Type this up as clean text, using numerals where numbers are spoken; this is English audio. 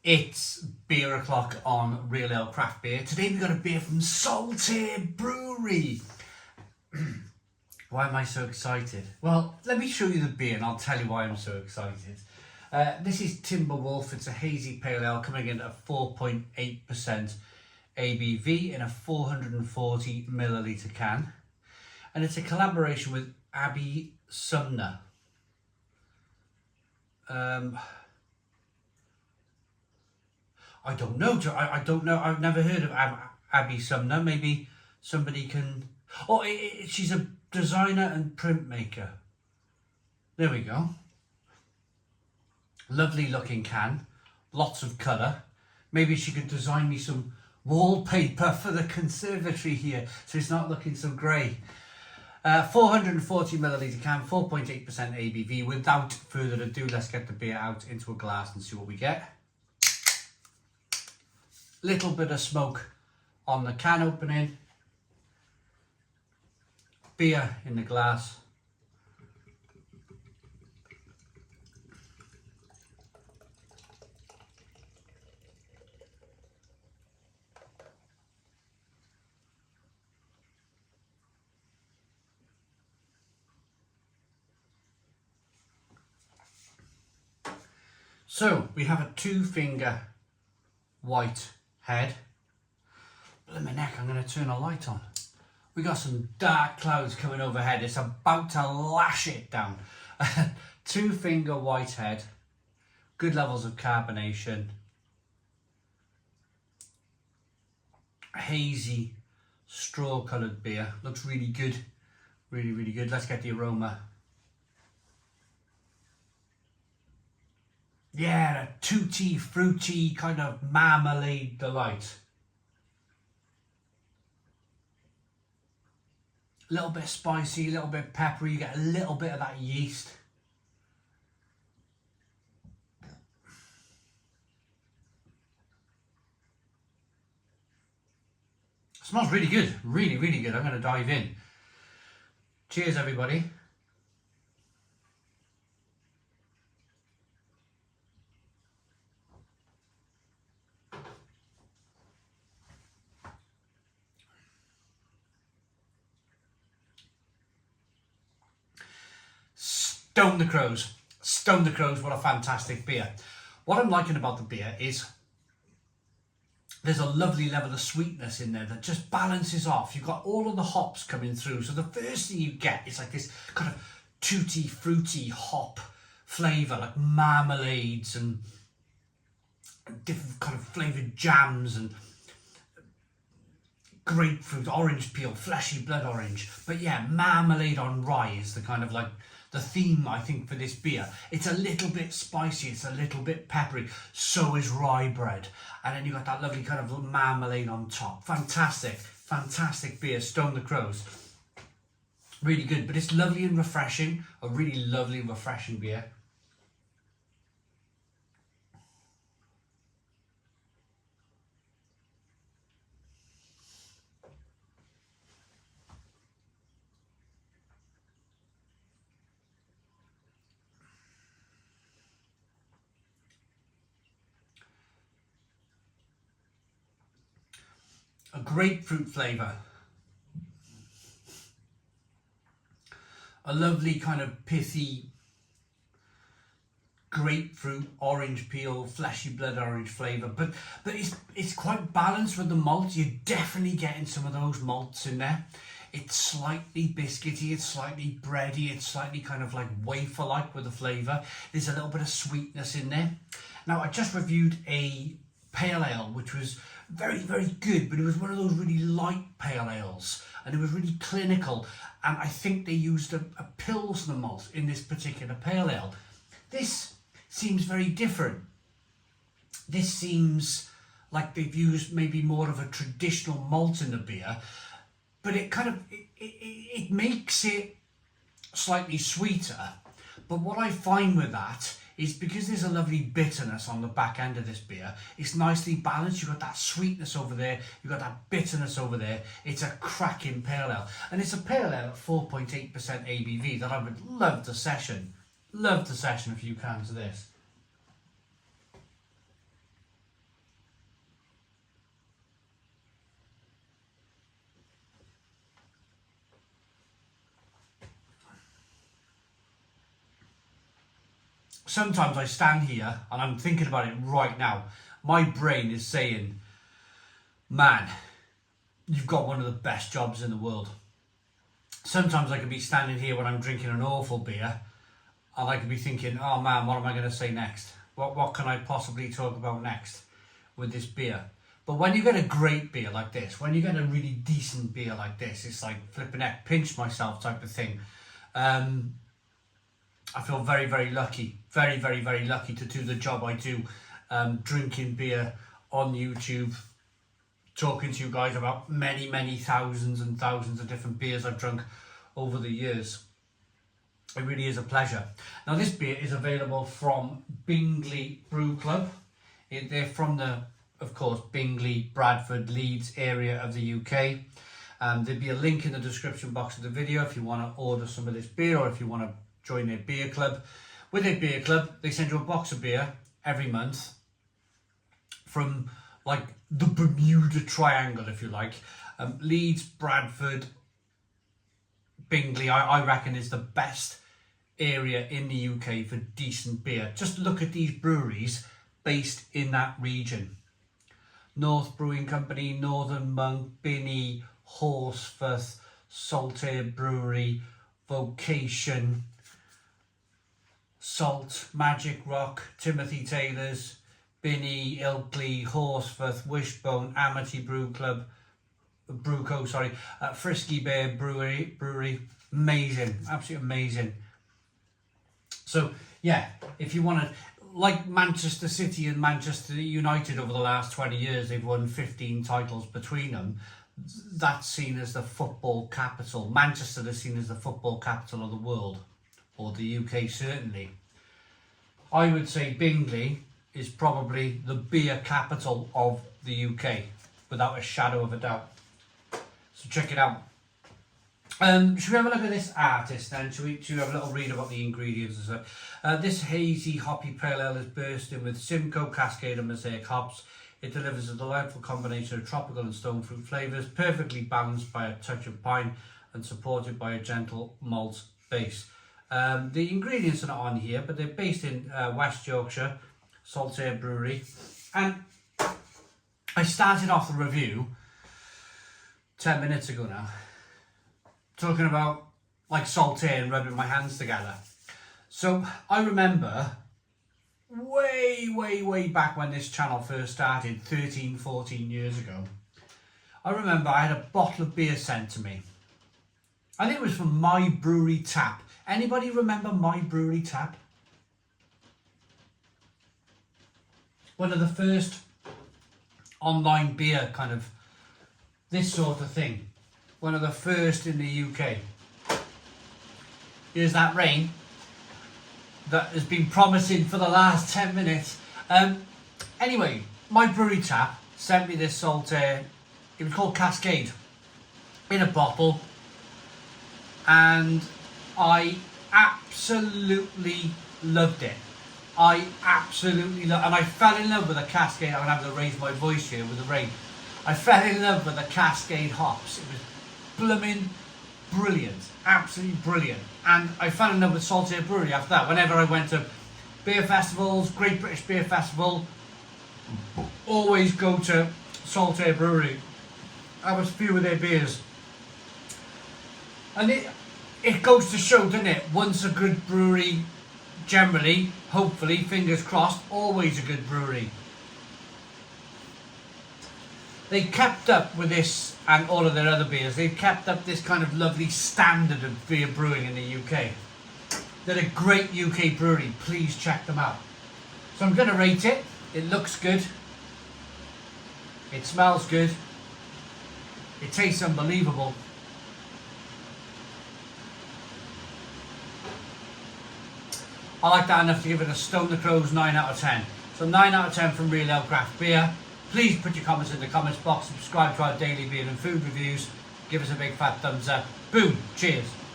It's beer o'clock on Real Ale Craft Beer. Today we've got a beer from Saltaire Brewery. Why am I so excited? Well, let me show you the beer and I'll tell you why I'm so excited. This is Timberwolf. It's a hazy pale ale coming in at 4.8% ABV in a 440 milliliter can. And it's a collaboration with Abby Sumner. I don't know. I don't know. I've never heard of Abby Sumner. Maybe somebody can... Oh, she's a designer and printmaker. There we go. Lovely looking can. Lots of colour. Maybe she could design me some wallpaper for the conservatory here so it's not looking so grey. 440 milliliter can, 4.8% ABV. Without further ado, let's get the beer out into a glass and see what we get. Little bit of smoke on the can opening. Beer in the glass. So we have a 2-finger white head. Blimey neck, I'm going to turn a light on. We got some dark clouds coming overhead. It's about to lash it down. 2-finger white head. Good levels of carbonation. Hazy, straw coloured beer. Looks really good. Really, really good. Let's get the aroma. Yeah, a tutti fruity kind of marmalade delight. A little bit spicy, a little bit peppery. You get a little bit of that yeast. Smells really good. Really, really good. I'm going to dive in. Cheers, everybody. Stone the Crows. Stone the Crows, what a fantastic beer. What I'm liking about the beer is there's a lovely level of sweetness in there that just balances off. You've got all of the hops coming through. So the first thing you get is like this kind of tutti fruity hop flavour, like marmalades and different kind of flavoured jams and grapefruit, orange peel, fleshy blood orange. But yeah, marmalade on rye is the kind of like the theme, I think, for this beer. It's a little bit spicy, it's a little bit peppery, so is rye bread. And then you got that lovely kind of marmalade on top. Fantastic, fantastic beer, Stone the Crows. Really good, but it's lovely and refreshing. A really lovely, refreshing beer. A grapefruit flavour. A lovely kind of pithy grapefruit, orange peel, fleshy blood orange flavour. But it's quite balanced with the malt. You're definitely getting some of those malts in there. It's slightly biscuity, it's slightly bready, it's slightly kind of like wafer-like with the flavour. There's a little bit of sweetness in there. Now, I just reviewed a pale ale, which was very, very good, but it was one of those really light pale ales, and it was really clinical, and I think they used a Pilsner malt in this particular pale ale. This seems very different. This seems like they've used maybe more of a traditional malt in the beer, but it kind of, it makes it slightly sweeter. But what I find with that is because there's a lovely bitterness on the back end of this beer, it's nicely balanced. You've got that sweetness over there, you've got that bitterness over there. It's a cracking pale ale. And it's a pale ale at 4.8% ABV that I would love to session. Love to session a few cans of this. sometimes I stand here and I'm thinking about it right now. My brain is saying, man, you've got one of the best jobs in the world. Sometimes I could be standing here when I'm drinking an awful beer and I could be thinking, oh man, what am I going to say next? What can I possibly talk about next with this beer? But when you get a great beer like this, when you get a really decent beer like this, it's like flipping heck, pinch myself type of thing. I feel very, very lucky, very, very, very lucky to do the job I do, drinking beer on YouTube, talking to you guys about many, many thousands and thousands of different beers I've drunk over the years. It really is a pleasure. Now this beer is available from Bingley Brew Club. They're from the, of course, Bingley, Bradford, Leeds area of the UK. There'll be a link in the description box of the video if you want to order some of this beer or if you want to join their beer club. With their beer club, they send you a box of beer every month from like the Bermuda Triangle, if you like. Leeds, Bradford, Bingley, I reckon is the best area in the UK for decent beer. Just look at these breweries based in that region. North Brewing Company, Northern Monk, Binny, Horsforth, Saltaire Brewery, Vocation, Salt, Magic Rock, Timothy Taylor's, Binny, Ilkley, Horsforth, Wishbone, Amity Brew Club, Brewco, Frisky Bear Brewery, amazing, absolutely amazing. So yeah, if you want to, like Manchester City and Manchester United over the last 20 years, they've won 15 titles between them. That's seen as the football capital. Manchester is seen as the football capital of the world, or the UK certainly. I would say Bingley is probably the beer capital of the UK, without a shadow of a doubt. So check it out. Should we have a look at this artist then? Should we have a little read about the ingredients and stuff? This hazy hoppy pale ale is bursting with Simcoe, Cascade and Mosaic hops. It delivers a delightful combination of tropical and stone fruit flavours, perfectly balanced by a touch of pine and supported by a gentle malt base. The ingredients are not on here, but they're based in West Yorkshire, Saltaire Brewery. And I started off the review 10 minutes ago now, talking about like Saltaire and rubbing my hands together. So I remember way back when this channel first started, 13, 14 years ago, I remember I had a bottle of beer sent to me. I think it was from My Brewery Tap. Anybody remember My Brewery Tap? One of the first online beer kind of this sort of thing. One of the first in the UK. Here's that rain that has been promising for the last 10 minutes. Anyway, My Brewery Tap sent me this Saltaire. It was called Cascade in a bottle, and I absolutely loved it. I absolutely loved, and I fell in love with the Cascade. I'm gonna have to raise my voice here with the rain. I fell in love with the Cascade hops. It was blooming brilliant, absolutely brilliant. And I fell in love with Saltaire Brewery after that. Whenever I went to beer festivals, Great British Beer Festival, always go to Saltaire Brewery. Have a few of their beers. And it goes to show, doesn't it? Once a good brewery, generally, hopefully, fingers crossed, always a good brewery. They kept up with this and all of their other beers. They've kept up this kind of lovely standard of beer brewing in the UK. They're a great UK brewery. Please check them out. So I'm going to rate it. It looks good. It smells good. It tastes unbelievable. I like that enough to give it a Stone the Crows 9 out of 10. So 9 out of 10 from Real Ale Craft Beer. Please put your comments in the comments box. Subscribe to our daily beer and food reviews. Give us a big fat thumbs up. Boom. Cheers.